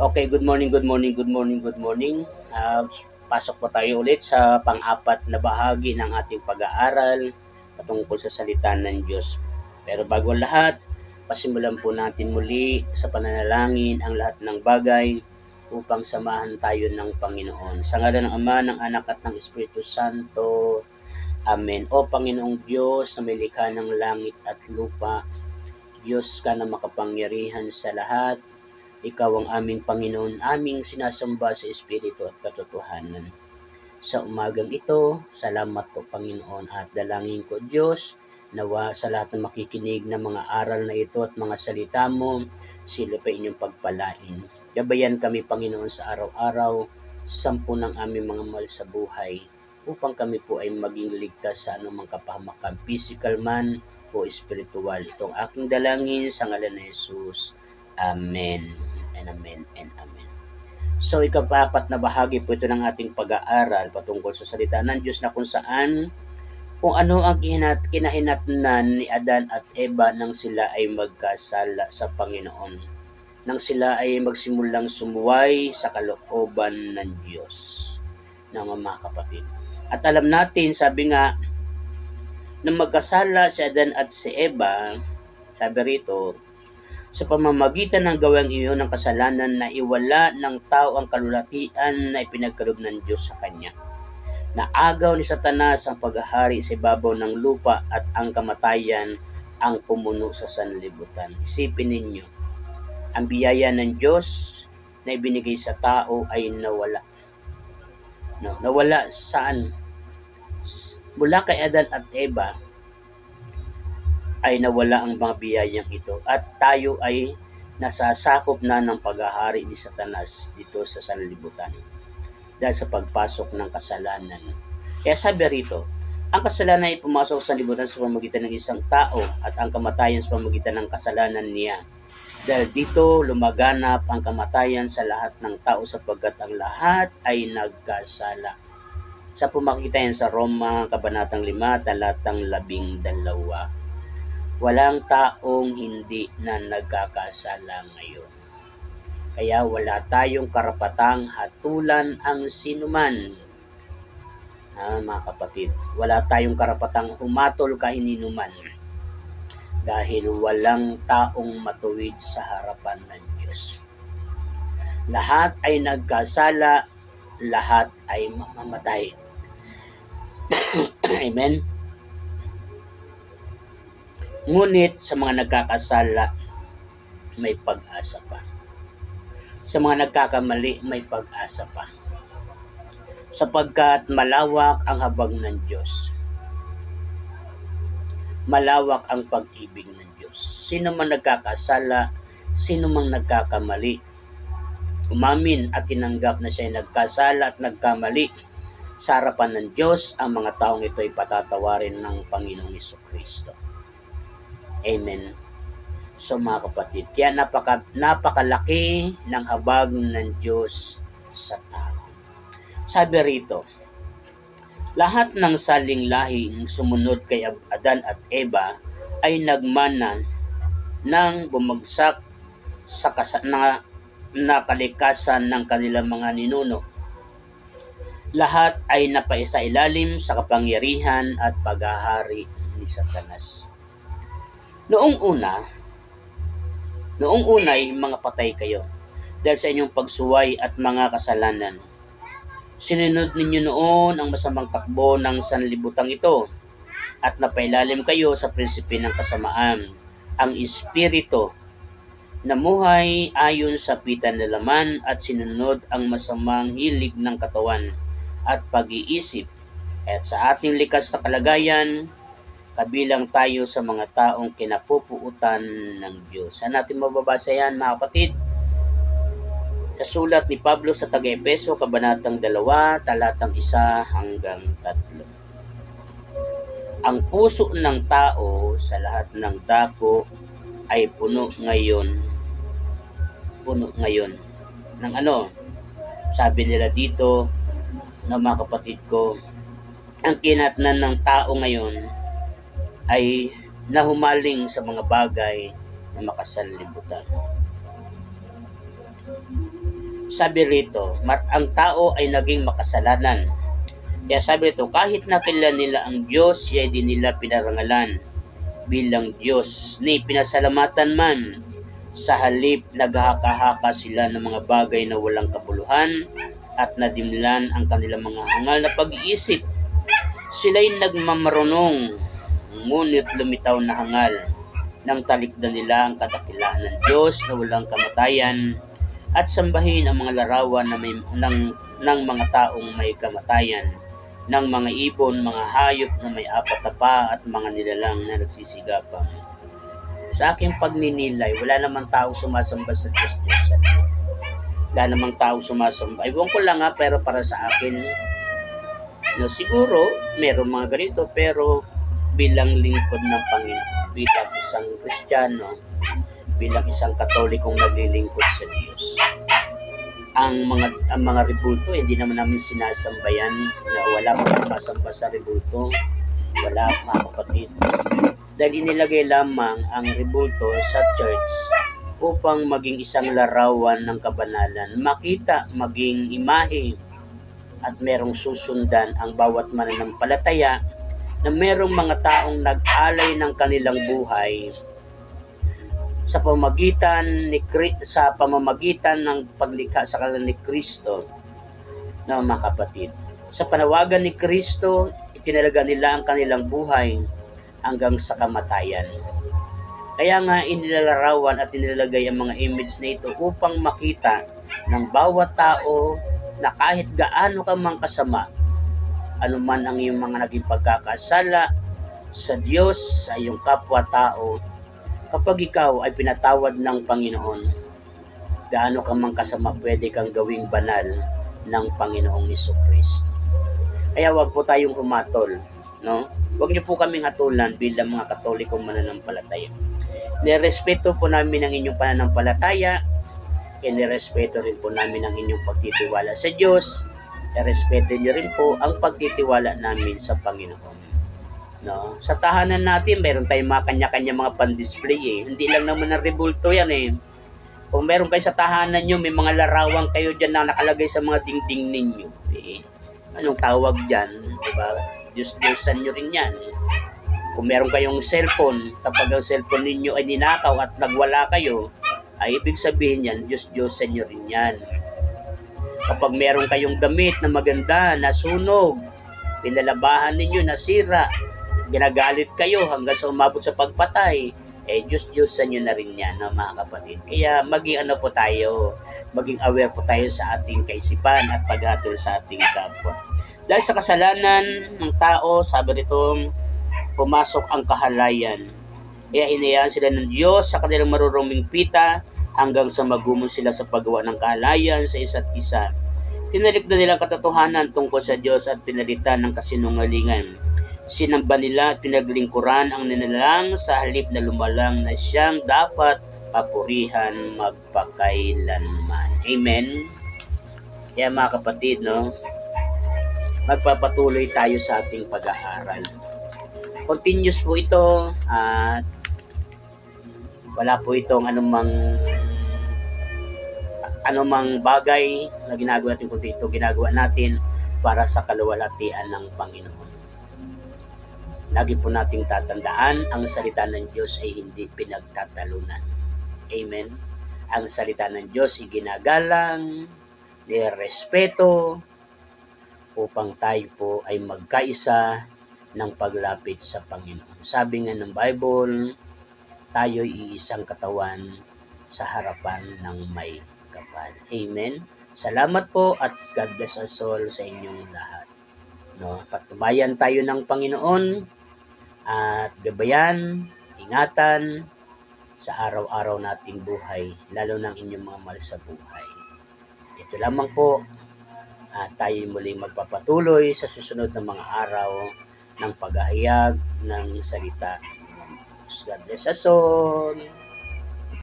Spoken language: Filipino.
Okay, good morning, good morning, good morning, good morning. Pasok po tayo ulit sa pang-apat na bahagi ng ating pag-aaral patungkol sa salita ng Diyos. Pero bago ang lahat, pasimulan po natin muli sa pananalangin ang lahat ng bagay upang samahan tayo ng Panginoon. Sa ngalan ng Ama, ng Anak at ng Espiritu Santo. Amen. O Panginoong Diyos na may likha ng langit at lupa, Diyos ka na makapangyarihan sa lahat. Ikaw ang aming Panginoon, aming sinasamba sa Espiritu at katotohanan. Sa umagang ito, salamat po Panginoon at dalangin ko Diyos, nawa sa lahat ng makikinig ng mga aral na ito at mga salita mo, sila pa inyong pagpalain. Gabayan kami Panginoon sa araw-araw, sampu ng aming mga mahal sa buhay, upang kami po ay maging ligtas sa anumang kapahamakan, physical man o spiritual. Itong aking dalangin sa ngalan ni Jesus. Amen and amen and amen. So ikapapat na bahagi po ito ng ating pag-aaral patungkol sa salita ng Diyos na kung saan kung ano ang kinahinatnan ni Adan at Eva nang sila ay magkasala sa Panginoon, nang sila ay magsimulang sumuway sa kalooban ng Diyos, ng mga kapatid. At alam natin, sabi nga, nang magkasala si Adan at si Eva, sabi rito, sa pamamagitan ng gawang iyon ng kasalanan na iwala ng tao ang kalulatian na ipinagkaloob ng Diyos sa kanya. Naagaw ni Satanas ang paghahari sa ibabaw ng lupa at ang kamatayan ang pumuno sa sanlibutan. Isipin ninyo, ang biyaya ng Diyos na ibinigay sa tao ay nawala. No, nawala saan? Mula kay Adan at Eva ay nawala ang mga biyayang ito at tayo ay nasasakop na ng paghahari ni Satanas dito sa sanlibutan dahil sa pagpasok ng kasalanan. Kaya sabi rito, ang kasalanan ay pumasok sa sanlibutan sa pamamagitan ng isang tao at ang kamatayan sa pamamagitan ng kasalanan niya. Dahil dito lumaganap ang kamatayan sa lahat ng tao sapagkat ang lahat ay nagkasala. Sa pumakita yan sa Roma, Kabanatang 5, talatang 12. Walang taong hindi na nagkakasala ngayon. Kaya wala tayong karapatang hatulan ang sinuman. Mga kapatid, wala tayong karapatang humatol kahininuman dahil walang taong matuwid sa harapan ng Diyos. Lahat ay nagkasala, lahat ay mamamatay. Amen? Ngunit sa mga nagkakasala, may pag-asa pa. Sa mga nagkakamali, may pag-asa pa. Sapagkat malawak ang habag ng Diyos. Malawak ang pag-ibig ng Diyos. Sino man nagkakasala, sino man nagkakamali, umamin at tinanggap na siya ay nagkasala at nagkamali, sa harapan ng Diyos, ang mga taong ito ay patatawarin ng Panginoong Jesucristo. Amen. So mga kapatid, kaya napakalaki ng habag ng Diyos sa tao. Sabi rito, lahat ng saling lahing sumunod kay Adan at Eva ay nagmana ng bumagsak sa nakalikasan ng kanilang mga ninuno. Lahat ay napaisailalim sa kapangyarihan at paghahari ni Satanas. Noong unay mga patay kayo dahil sa inyong pagsuway at mga kasalanan. Sinunod ninyo noon ang masamang takbo ng sanlibutang ito at napailalim kayo sa prinsipe ng kasamaan, ang espiritu, namuhay ayon sa pitan na laman at sinunod ang masamang hilig ng katawan at pag-iisip. At sa ating likas na kalagayan, kabilang tayo sa mga taong kinapupuutan ng Diyos. Saan natin mababasa yan mga kapatid? Sa sulat ni Pablo sa taga-Epeso, Kabanatang 2, talatang 1 hanggang 3. Ang puso ng tao sa lahat ng dako ay puno ngayon ng ano? Sabi nila dito, na mga kapatid ko, ang kinatnan ng tao ngayon ay nahumaling sa mga bagay na makasanlibutan. Sabi rito, ang tao ay naging makasalanan. Kaya sabi rito, kahit nakilala nila ang Diyos, siya di nila pinarangalan bilang Diyos, ni pinasalamatan man. Sa halip, naghahaka-haka sila ng mga bagay na walang kabuluhan at nadimlan ang kanilang mga hangal na pag-iisip. Sila'y nagmamarunong, ngunit lumitaw na hangal. Nang talikdan nila ang kadakilaan ng Diyos na walang kamatayan at sambahin ang mga larawan ng mga taong may kamatayan, ng mga ibon, mga hayop na may apat na paa at mga nilalang na nagsisigapang. Sa aking pagninilay, wala namang tao sumasamba sa Diyos. Wala namang tao sumasamba. Iwan ko lang pero para sa akin, no, siguro, meron mga ganito, pero bilang lingkod ng Panginoon, bilang isang Kristiyano, bilang isang Katolikong naglilingkod sa Diyos, ang mga rebulto, hindi naman namin sinasambayan, na wala pang sumasamba sa rebulto. Wala, mga kapatid. Dahil inilagay lamang ang rebulto sa church upang maging isang larawan ng kabanalan, makita, maging imahe, at merong susundan ang bawat mananampalataya na merong mga taong nag-alay ng kanilang buhay sa pamamagitan ng paglikha sa kalan ni Kristo, na mga kapatid. Sa panawagan ni Kristo, itinalaga nila ang kanilang buhay hanggang sa kamatayan. Kaya nga inilalarawan at inilalagay ang mga image na ito upang makita ng bawat tao na kahit gaano ka mang kasama, anuman ang iyong mga naging pagkakasala sa Diyos, sa iyong kapwa-tao, kapag ikaw ay pinatawad ng Panginoon, gaano ka mang kasama, pwede kang gawing banal ng Panginoong Jesucristo. Kaya wag po tayong humatol, no? Wag niyo po kaming hatulan bilang mga Katolikong mananampalataya. Nirespeto po namin ang inyong pananampalataya, nirespeto rin po namin ang inyong pagtitiwala sa Diyos, nirespeto niyo rin po ang pagtitiwala namin sa Panginoon. No? Sa tahanan natin, meron tayong mga kanya-kanya mga pan-display Hindi lang naman ng rebulto yan Kung meron kayo sa tahanan nyo, may mga larawan kayo dyan na nakalagay sa mga dingding ninyo. Anong tawag dyan? Diba? Diyos-Diyosan nyo rin yan. Kung meron kayong cellphone, kapag ang cellphone ninyo ay ninakaw at nagwala kayo, ay ibig sabihin yan, Diyos-Diyosan nyo rin yan. Kapag meron kayong damit na maganda, nasunog, pinalabahan ninyo, nasira, ginagalit kayo hanggang sa umabot sa pagpatay, Diyos-Diyosan nyo na rin yan, mga kapatid. Kaya maging po tayo, maging aware po tayo sa ating kaisipan at paghatol sa ating kapwa. Dahil sa kasalanan ng tao, sabi rito, pumasok ang kahalayan. Kaya hinayaan sila ng Diyos sa kanilang maruruming pita hanggang sa magumon sila sa paggawa ng kahalayan sa isa't isa. Tinalikdan nila ang katotohanan tungkol sa Diyos at pinalitan ng kasinungalingan. Sinamba nila at pinaglingkuran ang nilalang sa halip na lumalang na siyang dapat papurihan magpakailanman. Amen? Kaya mga kapatid, magpapatuloy tayo sa ating pag-aaral. Continuous po ito at wala po itong anumang bagay na ginagawa natin, kundi ito ginagawa natin para sa kaluwalhatian ng Panginoon. Lagi po nating tatandaan, ang salita ng Diyos ay hindi pinagtatalunan. Amen? Ang salita ng Diyos ay ginagalang, nirespeto, upang tayo po ay magkaisa ng paglapit sa Panginoon. Sabi nga ng Bible, tayo ay isang katawan sa harapan ng may kapal. Amen? Salamat po at God bless us all sa inyong lahat. Patubayan tayo ng Panginoon at gabayan, ingatan sa araw-araw nating buhay, lalo ng inyong mga mahal sa buhay. Ito lamang po at tayo muling magpapatuloy sa susunod na mga araw ng paghahayag ng salita. God bless us all.